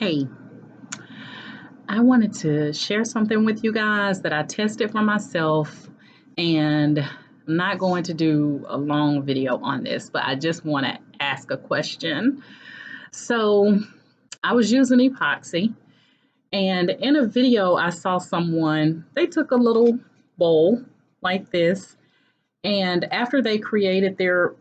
Hey, I wanted to share something with you guys that I tested for myself, and I'm not going to do a long video on this, but I just want to ask a question. So, I was using epoxy, and in a video, I saw someone, they took a little bowl like this, and after they created their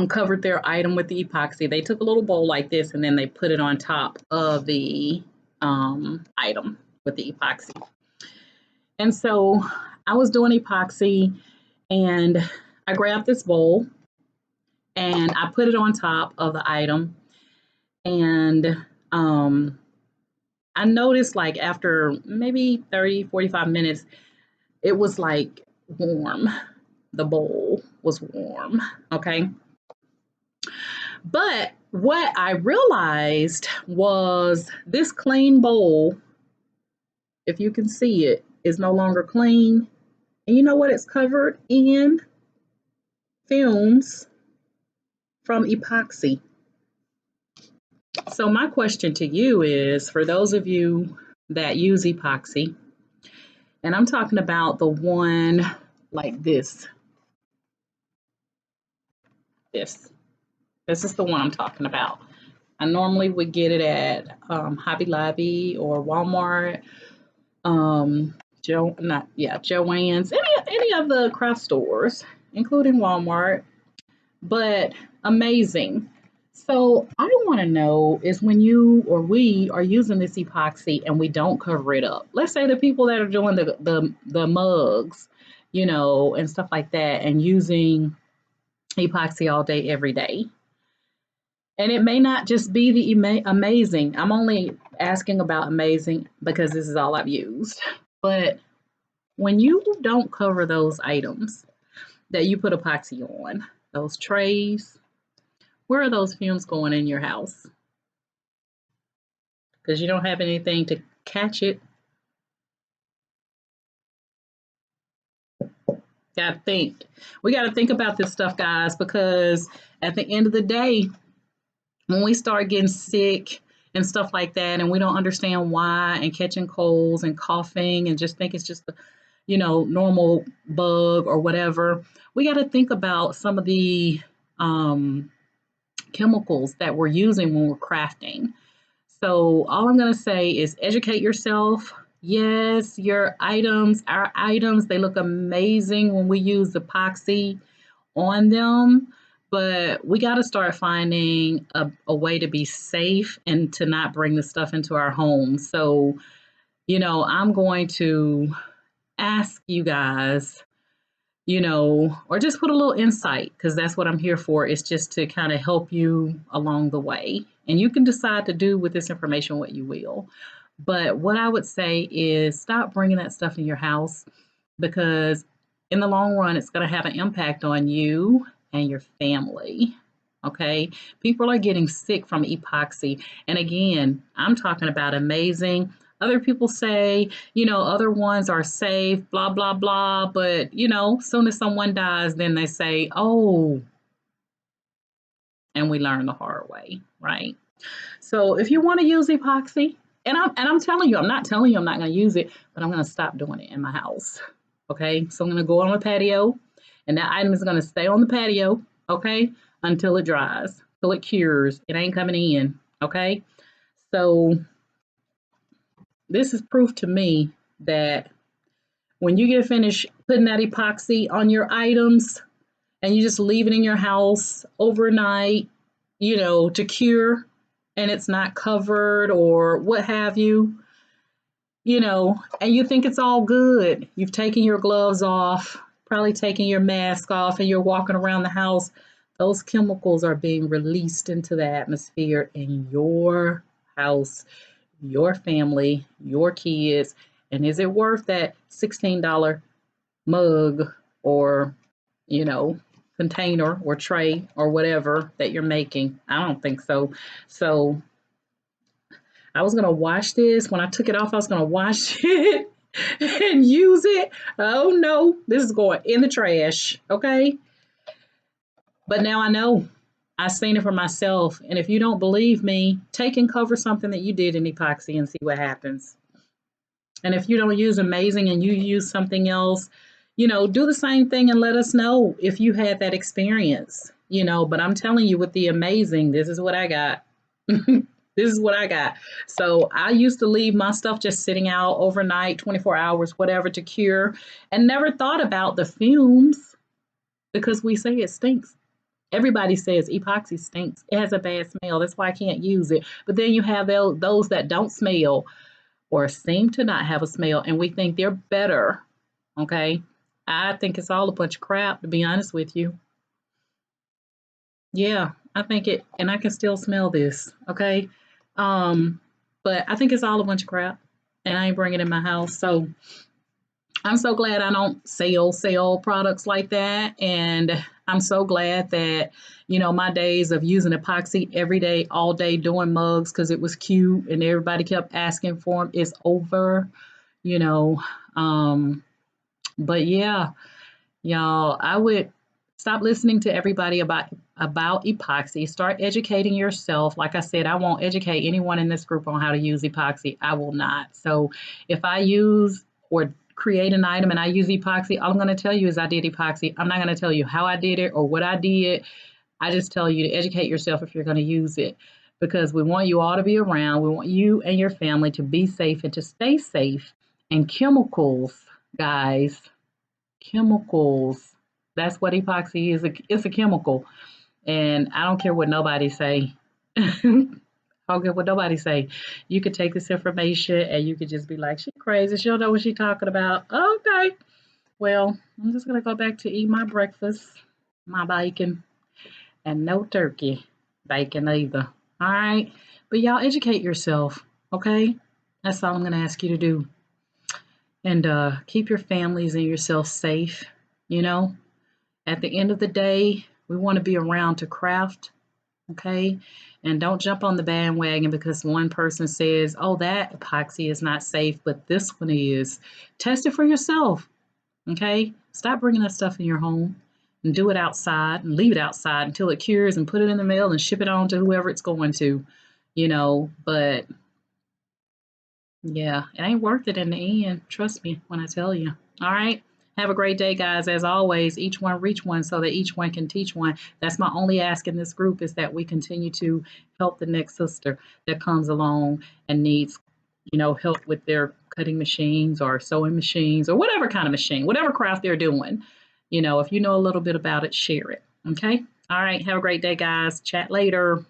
covered their item with the epoxy. They took a little bowl like this and then they put it on top of the item with the epoxy. And so I was doing epoxy and I grabbed this bowl and I put it on top of the item. And I noticed like after maybe 30, 45 minutes, it was like warm. The bowl was warm. Okay. But what I realized was this clean bowl, if you can see it, is no longer clean. And you know what it's covered in? Fumes from epoxy. So my question to you is, for those of you that use epoxy, and I'm talking about the one like this. This is the one I'm talking about. I normally would get it at Hobby Lobby or Walmart, Joann's, any of the craft stores, including Walmart. But amazing. So I want to know is when you or we are using this epoxy and we don't cover it up. Let's say the people that are doing the mugs, and stuff like that, and using epoxy all day, every day. And it may not just be the amazing. I'm only asking about amazing because this is all I've used. But when you don't cover those items that you put epoxy on, those trays, where are those fumes going in your house? Because you don't have anything to catch it. Gotta think. We got to think about this stuff, guys, because at the end of the day, when we start getting sick and stuff like that, and we don't understand why, and catching colds and coughing, and just think it's just a, normal bug or whatever, we got to think about some of the chemicals that we're using when we're crafting. So all I'm going to say is educate yourself. Yes, our items, they look amazing when we use epoxy on them. But we got to start finding a way to be safe and to not bring the stuff into our home. So, I'm going to ask you guys, or just put a little insight, because that's what I'm here for, is just to kind of help you along the way. And you can decide to do with this information what you will. But what I would say is stop bringing that stuff in your house, because in the long run, it's going to have an impact on you and your family. Okay. People are getting sick from epoxy. And again, I'm talking about amazing. Other people say, other ones are safe, blah, blah, blah. But, soon as someone dies, then they say, oh, and we learn the hard way, right? So if you want to use epoxy, and I'm telling you, I'm not telling you I'm not going to use it, but I'm going to stop doing it in my house. Okay. So I'm going to go on the patio, and that item is going to stay on the patio, okay, until it dries, till it cures. It ain't coming in, okay? So this is proof to me that when you get finished putting that epoxy on your items and you just leave it in your house overnight, to cure, and it's not covered or what have you, and you think it's all good. You've taken your gloves off, probably taking your mask off, and you're walking around the house. Those chemicals are being released into the atmosphere in your house, your family, your kids. And is it worth that $16 mug or, container or tray or whatever that you're making? I don't think so. So I was going to wash this. When I took it off, I was going to wash it and use it. Oh no, this is going in the trash. Okay. But now I know. I've seen it for myself. And if you don't believe me, take and cover something that you did in epoxy and see what happens. And if you don't use amazing and you use something else, do the same thing and let us know if you had that experience. But I'm telling you, with the amazing, this is what I got. This is what I got. So I used to leave my stuff just sitting out overnight, 24 hours, whatever, to cure, and never thought about the fumes because we say it stinks. Everybody says epoxy stinks. It has a bad smell. That's why I can't use it. But then you have those that don't smell or seem to not have a smell, and we think they're better. Okay. I think it's all a bunch of crap, to be honest with you. Yeah, I think it, and I can still smell this. Okay. Um, but I think it's all a bunch of crap, and I ain't bringing it in my house. So I'm so glad I don't sell products like that. And I'm so glad that, my days of using epoxy every day, all day, doing mugs because it was cute and everybody kept asking for them is over, you know. Um, but yeah, y'all, I would stop listening to everybody about epoxy. Start educating yourself. Like I said, I won't educate anyone in this group on how to use epoxy. I will not. So if I use or create an item and I use epoxy, all I'm going to tell you is I did epoxy. I'm not going to tell you how I did it or what I did. I just tell you to educate yourself if you're going to use it because we want you all to be around. We want you and your family to be safe and to stay safe. And chemicals, guys, chemicals. That's what epoxy is. It's a chemical. And I don't care what nobody say. I don't care what nobody say. You could take this information and you could just be like, she crazy. She don't know what she's talking about. Okay. Well, I'm just going to go back to eat my breakfast, my bacon, and no turkey bacon either. All right. But y'all educate yourself. Okay. That's all I'm going to ask you to do. And keep your families and yourself safe. You know, at the end of the day, we want to be around to craft, okay? And don't jump on the bandwagon because one person says, oh, that epoxy is not safe, but this one is. Test it for yourself, okay? Stop bringing that stuff in your home and do it outside and leave it outside until it cures and put it in the mail and ship it on to whoever it's going to, but yeah, it ain't worth it in the end. Trust me when I tell you. All right. Have a great day, guys. As always, each one reach one so that each one can teach one. That's my only ask in this group is that we continue to help the next sister that comes along and needs, help with their cutting machines or sewing machines or whatever kind of machine, whatever craft they're doing. If you know a little bit about it, share it. Okay. All right. Have a great day, guys. Chat later.